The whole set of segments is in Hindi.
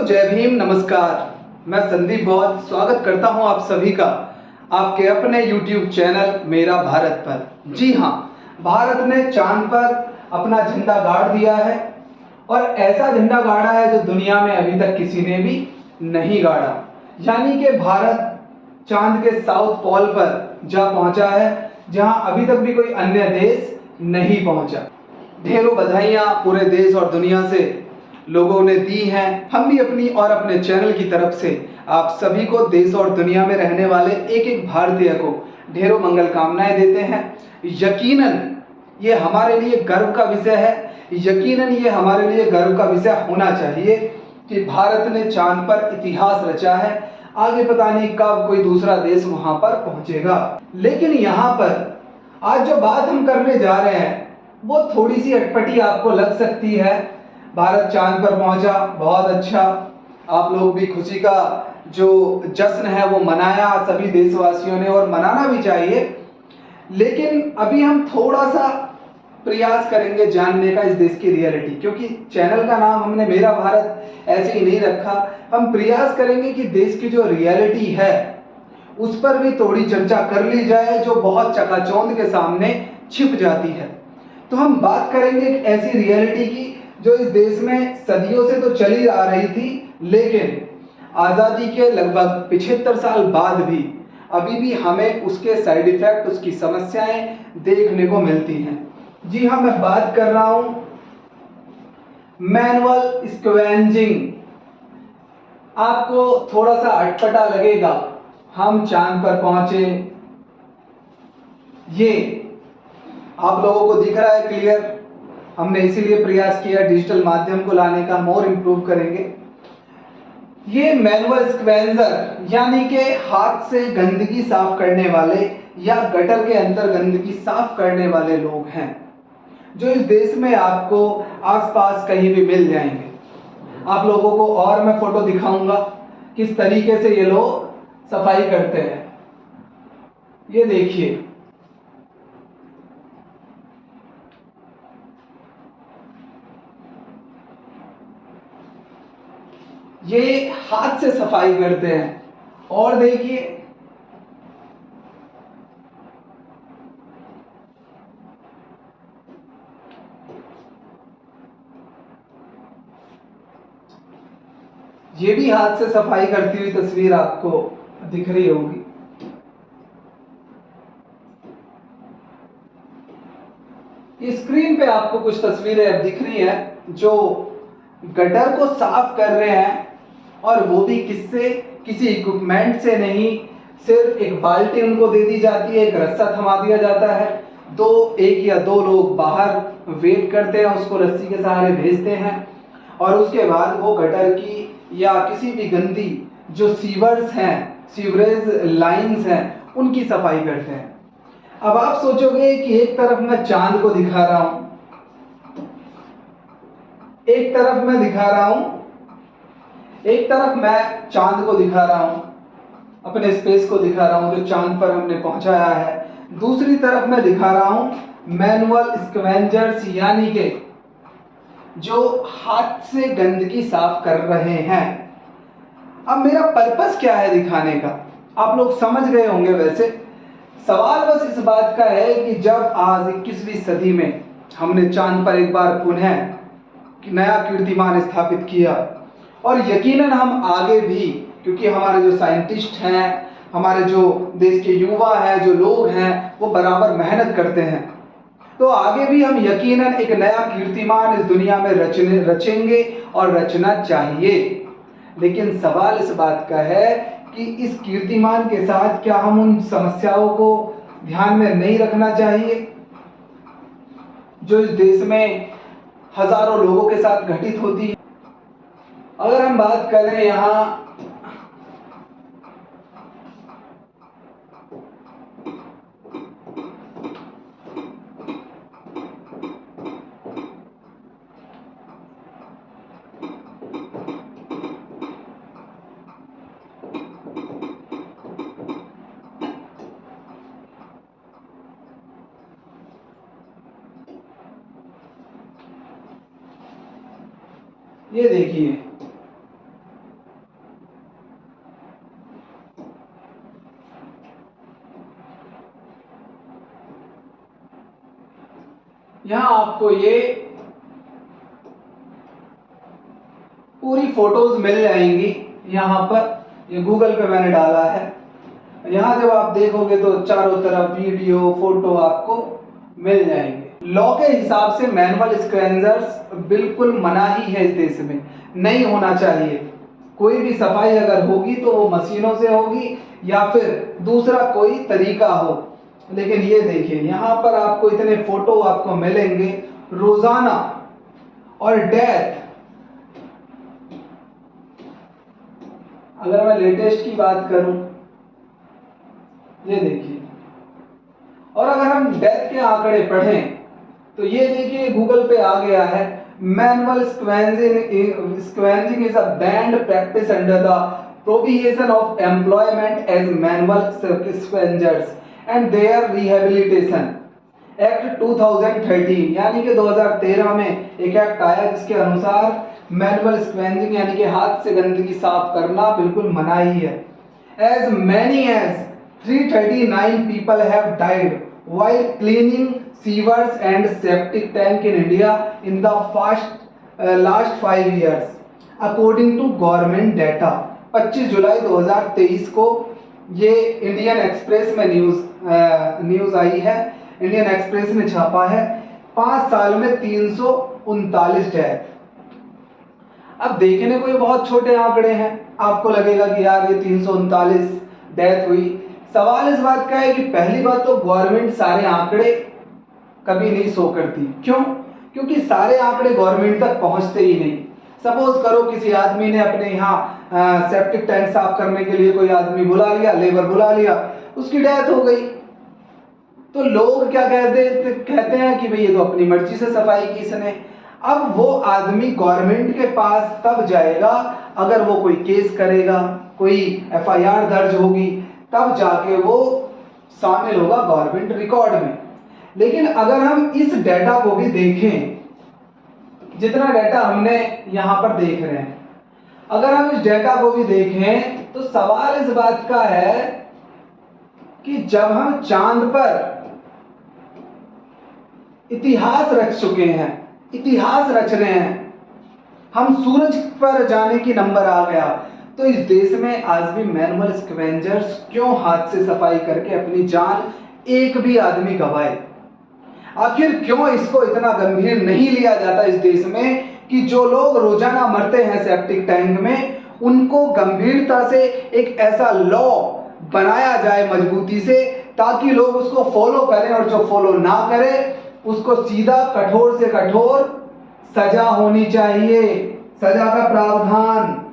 जय भीम, नमस्कार। मैं संदीप बहुत स्वागत करता हूं आप सभी का आपके अपने YouTube चैनल मेरा भारत पर। जी हाँ, भारत ने चांद पर अपना झंडा गाड़ दिया है और ऐसा झंडा गाड़ा है जो दुनिया में अभी तक किसी ने भी नहीं गाड़ा। यानी कि भारत चांद के साउथ पोल पर जा पहुंचा है, जहां अभी तक भी कोई अन्य देश नहीं पहुंचा। ढेरों बधाइयां पूरे देश और दुनिया से लोगों ने दी हैं। हम भी अपनी और अपने चैनल की तरफ से आप सभी को, देश और दुनिया में रहने वाले एक एक भारतीय को ढेरों मंगल कामनाएं देते हैं। यकीनन ये हमारे लिए गर्व का विषय है, यकीनन ये हमारे लिए गर्व का विषय होना चाहिए कि भारत ने चांद पर इतिहास रचा है। आगे पता नहीं कब कोई दूसरा देश वहां पर पहुंचेगा। लेकिन यहाँ पर आज जो बात हम करने जा रहे हैं वो थोड़ी सी अटपटी आपको लग सकती है। भारत चांद पर पहुंचा, बहुत अच्छा, आप लोग भी खुशी का जो जश्न है वो मनाया सभी देशवासियों ने, और मनाना भी चाहिए। लेकिन अभी हम थोड़ा सा प्रयास करेंगे जानने का इस देश की रियलिटी, क्योंकि चैनल का नाम हमने मेरा भारत ऐसे ही नहीं रखा। हम प्रयास करेंगे कि देश की जो रियलिटी है उस पर भी थोड़ी चर्चा कर ली जाए, जो बहुत चकाचौंध के सामने छिप जाती है। तो हम बात करेंगे एक ऐसी रियलिटी की जो इस देश में सदियों से तो चली आ रही थी, लेकिन आज़ादी के लगभग 75 साल बाद भी अभी भी हमें उसके साइड इफेक्ट, उसकी समस्याएं देखने को मिलती हैं। जी हाँ, मैं बात कर रहा हूं मैनुअल स्क्वेंजिंग। आपको थोड़ा सा अटपटा लगेगा, हम चांद पर पहुंचे, ये आप लोगों को दिख रहा है क्लियर। हमने इसीलिए प्रयास किया डिजिटल माध्यम को लाने का, मोर इम्प्रूव करेंगे। ये मैनुअल स्क्वेंजर यानी कि हाथ से गंदगी साफ करने वाले या गटर के अंदर गंदगी साफ करने वाले लोग हैं, जो इस देश में आपको आसपास कहीं भी मिल जाएंगे। आप लोगों को और मैं फोटो दिखाऊंगा किस तरीके से ये लोग सफाई करते हैं। ये देखिए, ये हाथ से सफाई करते हैं। और देखिए, ये भी हाथ से सफाई करती हुई तस्वीर आपको दिख रही होगी। स्क्रीन पे आपको कुछ तस्वीरें अब दिख रही हैं जो गटर को साफ कर रहे हैं, और वो भी किससे, किसी इक्विपमेंट से नहीं। सिर्फ एक बाल्टी उनको दे दी जाती है, एक रस्सा थमा दिया जाता है, एक या दो लोग बाहर वेट करते हैं, उसको रस्सी के सहारे भेजते हैं, और उसके बाद वो गटर की या किसी भी गंदी जो सीवर्स हैं, सीवरेज लाइंस हैं, उनकी सफाई करते हैं। अब आप सोचोगे कि एक तरफ मैं चांद को दिखा रहा हूं, एक तरफ मैं दिखा रहा हूं, एक तरफ मैं चांद को दिखा रहा हूं, अपने स्पेस को दिखा रहा हूं जो चांद पर हमने पहुंचाया है, दूसरी तरफ मैं दिखा रहा हूं मैनुअल स्क्वेंजर्स यानी कि जो हाथ से गंदगी साफ कर रहे हैं। अब मेरा पर्पस क्या है दिखाने का, आप लोग समझ गए होंगे। वैसे सवाल बस इस बात का है कि जब आज 21वीं सदी में हमने चांद पर एक बार पुनः नया कीर्तिमान स्थापित किया, और यकीनन हम आगे भी, क्योंकि हमारे जो साइंटिस्ट हैं, हमारे जो देश के युवा हैं, जो लोग हैं, वो बराबर मेहनत करते हैं, तो आगे भी हम यकीनन एक नया कीर्तिमान इस दुनिया में रचेंगे और रचना चाहिए। लेकिन सवाल इस बात का है कि इस कीर्तिमान के साथ क्या हम उन समस्याओं को ध्यान में नहीं रखना चाहिए जो इस देश में हजारों लोगों के साथ घटित होती है। अगर हम बात करें यहाँ ये देखिए, यहाँ आपको ये पूरी फोटोज मिल जाएंगी। यहाँ पर ये गूगल पे मैंने डाला है। यहाँ जब आप देखोगे तो चारों तरफ वीडियो फोटो आपको मिल जाएंगे। लॉ के हिसाब से मैनुअल स्क्वेंजर्स बिल्कुल मना ही है इस देश में, नहीं होना चाहिए। कोई भी सफाई अगर होगी तो वो मशीनों से होगी या फिर दूसरा कोई तरीका हो। लेकिन ये देखिए यहाँ पर आपको इतने फोटो आपको मिलेंगे रोजाना। और डेथ, अगर मैं लेटेस्ट की बात करूं, ये देखिए, और अगर हम डेथ के आंकड़े पढ़ें तो ये देखिए गूगल पे आ गया है, manual scavenging is a banned practice under the prohibition of employment as manual scavengers and their rehabilitation act 2013, यानी कि 2013 में एक एक्ट आया जिसके अनुसार मैनुअल स्क्वेंजिंग यानी कि हाथ से गंदगी साफ करना बिल्कुल मनाही है। As many as 339 people have died while cleaning sewers and septic tank in India in the last 5 years, according to government data। 25 जुलाई 2023 को ये इंडियन एक्सप्रेस में न्यूज आई है, इंडियन एक्सप्रेस ने छापा है। 5 साल में 339 डेथ। अब देखने को ये बहुत छोटे आंकड़े हैं, आपको लगेगा कि यार ये 339 डेथ हुई। सवाल इस बात का है कि पहली बात तो गवर्नमेंट सारे आंकड़े कभी नहीं शो करती। क्यों? क्योंकि सारे आंकड़े गवर्नमेंट तक पहुंचते ही नहीं। सपोज करो किसी आदमी ने अपने यहाँ सेप्टिक टैंक साफ करने के लिए कोई आदमी बुला लिया, लेबर बुला लिया, उसकी डेथ हो गई, तो लोग क्या कहते हैं कि भाई ये तो अपनी मर्जी से सफाई की इसने। अब वो आदमी गवर्नमेंट के पास तब जाएगा अगर वो कोई केस करेगा, कोई एफआईआर दर्ज होगी, तब जाके वो शामिल होगा गवर्नमेंट रिकॉर्ड में। लेकिन अगर हम इस डेटा को भी देखें, जितना डेटा हमने यहां पर देख रहे हैं, अगर हम इस डेटा को भी देखें तो सवाल इस बात का है कि जब हम चांद पर इतिहास रच चुके हैं, इतिहास रच रहे हैं, हम सूरज पर जाने की नंबर आ गया, तो इस देश में आज भी मैनुअल स्क्वेंजर्स क्यों हाथ से सफाई करके अपनी जान एक भी आदमी गवाए? आखिर क्यों इसको इतना गंभीर नहीं लिया जाता इस देश में कि जो लोग रोजाना मरते हैं सेप्टिक टैंक में, उनको गंभीरता से एक ऐसा लॉ बनाया जाए मजबूती से, ताकि लोग उसको फॉलो करें, और जो फॉलो ना करे उसको सीधा कठोर से कठोर सजा होनी चाहिए, सजा का प्रावधान।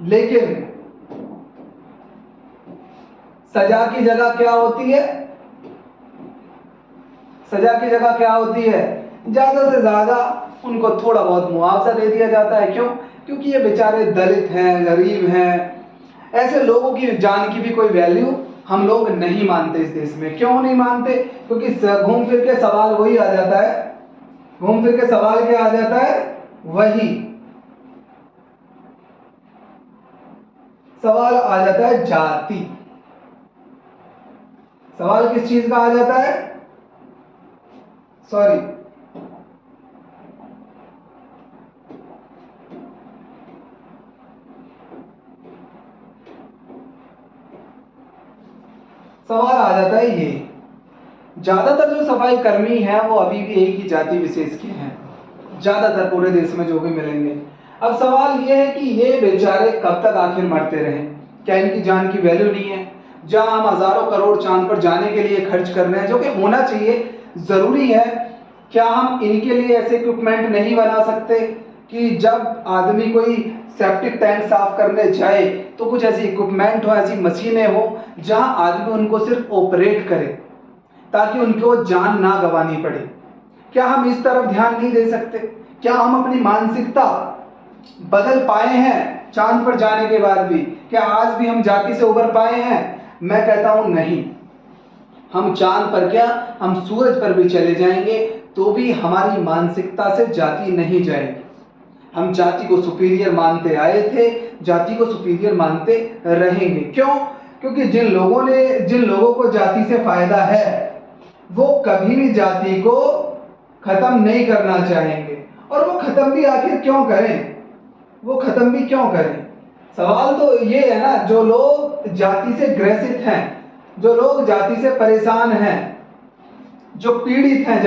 लेकिन सजा की जगह क्या होती है? सजा की जगह क्या होती है? ज्यादा से ज्यादा उनको थोड़ा बहुत मुआवजा दे दिया जाता है। क्यों? क्योंकि ये बेचारे दलित हैं, गरीब हैं, ऐसे लोगों की जान की भी कोई वैल्यू हम लोग नहीं मानते इस देश में। क्यों नहीं मानते? क्योंकि घूम फिर के सवाल वही आ जाता है। घूम फिर के सवाल क्या आ जाता है? वही सवाल आ जाता है, जाति। सवाल किस चीज का आ जाता है? सॉरी, सवाल आ जाता है ये, ज्यादातर जो सफाई कर्मी हैं वो अभी भी एक ही जाति विशेष के हैं, ज्यादातर पूरे देश में जो भी मिलेंगे। अब सवाल ये है कि ये बेचारे कब तक आखिर मरते रहें? क्या इनकी जान की वैल्यू नहीं है? जहां हम हजारों करोड़ चांद पर जाने के लिए खर्च कर रहे हैं, जो कि होना चाहिए, जरूरी है, क्या हम इनके लिए ऐसे इक्विपमेंट नहीं बना सकते कि जब आदमी कोई सेप्टिक टैंक साफ करने जाए तो कुछ ऐसी इक्विपमेंट हो, ऐसी मशीनें हो जहां आदमी उनको सिर्फ ऑपरेट करे, ताकि उनको जान ना गंवानी पड़े? क्या हम इस तरफ ध्यान नहीं दे सकते? क्या हम अपनी मानसिकता बदल पाए हैं चांद पर जाने के बाद भी? क्या आज भी हम जाति से उबर पाए हैं? मैं कहता हूं नहीं। हम चांद पर क्या, हम सूरज पर भी चले जाएंगे तो भी हमारी मानसिकता से जाति नहीं जाएगी। हम जाति को सुपीरियर मानते आए थे, जाति को सुपीरियर मानते रहेंगे। क्यों? क्योंकि जिन लोगों को जाति से फायदा है वो कभी भी जाति को खत्म नहीं करना चाहेंगे। और वो खत्म भी आखिर क्यों करें, वो खत्म भी क्यों करें? सवाल तो ये है ना, जो लोग जाति से ग्रसित हैं, जो लोग जाति से परेशान हैं, जो पीड़ित हैं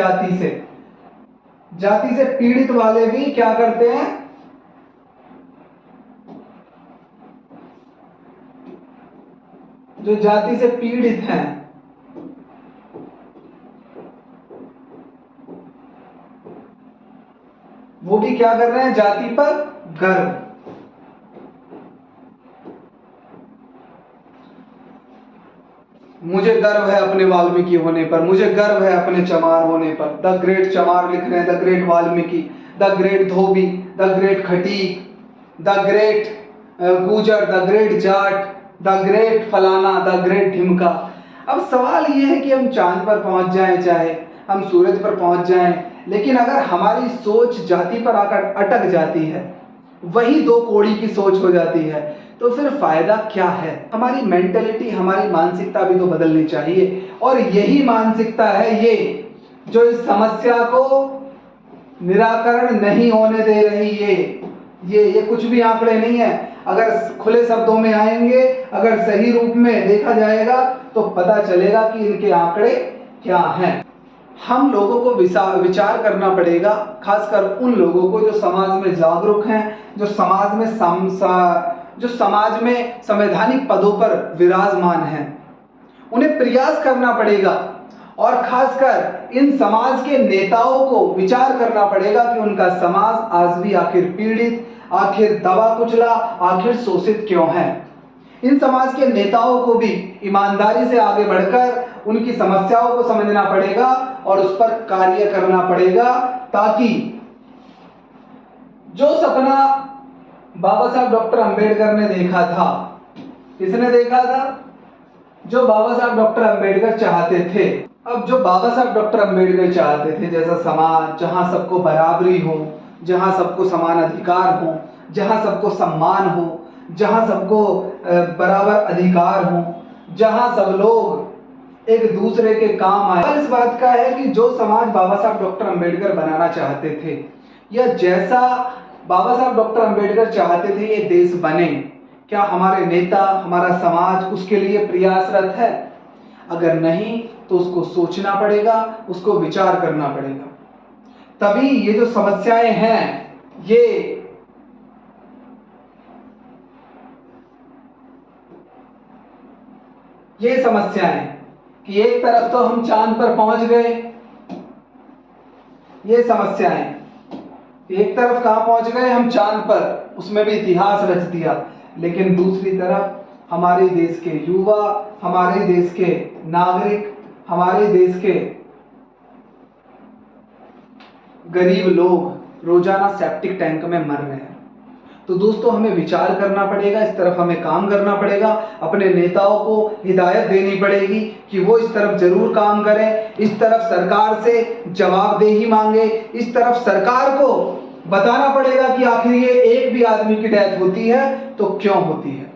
जाति से पीड़ित वाले भी क्या करते हैं, जो जाति से पीड़ित हैं वो भी क्या कर रहे हैं, जाति पर गर्व। मुझे गर्व है अपने वाल्मीकि होने पर, मुझे गर्व है अपने चमार होने पर। द ग्रेट चमार लिख रहे हैं, the great Valmiki, the great Dhobi, the great Khatik, the great Gujar, the great Jat, the great फलाना, द ग्रेट ढिमका। अब सवाल ये है कि हम चांद पर पहुंच जाएं, चाहे हम सूरज पर पहुंच जाएं, लेकिन अगर हमारी सोच जाति पर आकर अटक जाती है, वही दो कौड़ी की सोच हो जाती है, तो फिर फायदा क्या है? हमारी मेंटेलिटी, हमारी मानसिकता भी तो बदलनी चाहिए। और यही मानसिकता है ये जो इस समस्या को निराकरण नहीं होने दे रही। ये कुछ भी आंकड़े नहीं है। अगर खुले शब्दों में आएंगे, अगर सही रूप में देखा जाएगा तो पता चलेगा कि इनके आंकड़े क्या हैं। हम लोगों को विचार करना पड़ेगा, खासकर उन लोगों को जो समाज में जागरूक हैं, जो समाज में संवैधानिक पदों पर विराजमान हैं। उन्हें प्रयास करना पड़ेगा और खासकर इन समाज के नेताओं को विचार करना पड़ेगा कि उनका समाज आज भी आखिर पीड़ित, आखिर दबा कुचला, आखिर शोषित क्यों है। इन समाज के नेताओं को भी ईमानदारी से आगे बढ़कर उनकी समस्याओं को समझना पड़ेगा और उस पर कार्य करना पड़ेगा, ताकि जो सपना बाबा साहब डॉक्टर अंबेडकर ने देखा था, किसने देखा था? जो बाबा साहब डॉक्टर अंबेडकर चाहते थे। अब जो बाबा साहब डॉक्टर अंबेडकर चाहते थे, जैसा समाज जहां सबको बराबरी हो, जहां सबको समान अधिकार हो, जहां सबको सम्मान हो, जहां सबको बराबर अधिकार हो, जहां सब लोग एक दूसरे के काम आए। इस बात का है कि जो समाज बाबा साहब डॉक्टर अंबेडकर बनाना चाहते थे, या जैसा बाबा साहब डॉक्टर अंबेडकर चाहते थे ये देश बने, क्या हमारे नेता, हमारा समाज उसके लिए प्रयासरत है? अगर नहीं तो उसको सोचना पड़ेगा, उसको विचार करना पड़ेगा। तभी ये जो समस्याएं हैं, ये समस्याएं कि एक तरफ तो हम चांद पर पहुंच गए, ये समस्याएं एक तरफ कहां पहुंच गए, हम चांद पर, उसमें भी इतिहास रच दिया, लेकिन दूसरी तरफ हमारे देश के युवा, हमारे देश के नागरिक, हमारे देश के गरीब लोग रोजाना सेप्टिक टैंक में मर रहे हैं। तो दोस्तों हमें विचार करना पड़ेगा, इस तरफ हमें काम करना पड़ेगा, अपने नेताओं को हिदायत देनी पड़ेगी कि वो इस तरफ जरूर काम करें, इस तरफ सरकार से जवाबदेही मांगे, इस तरफ सरकार को बताना पड़ेगा कि आखिर ये एक भी आदमी की डेथ होती है तो क्यों होती है।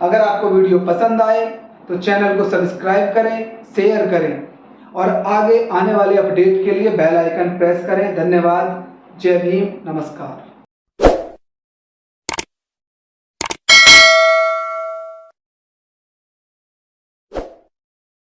अगर आपको वीडियो पसंद आए तो चैनल को सब्सक्राइब करें, शेयर करें और आगे आने वाले अपडेट के लिए बेल आइकन प्रेस करें। धन्यवाद। जय भीम। नमस्कार।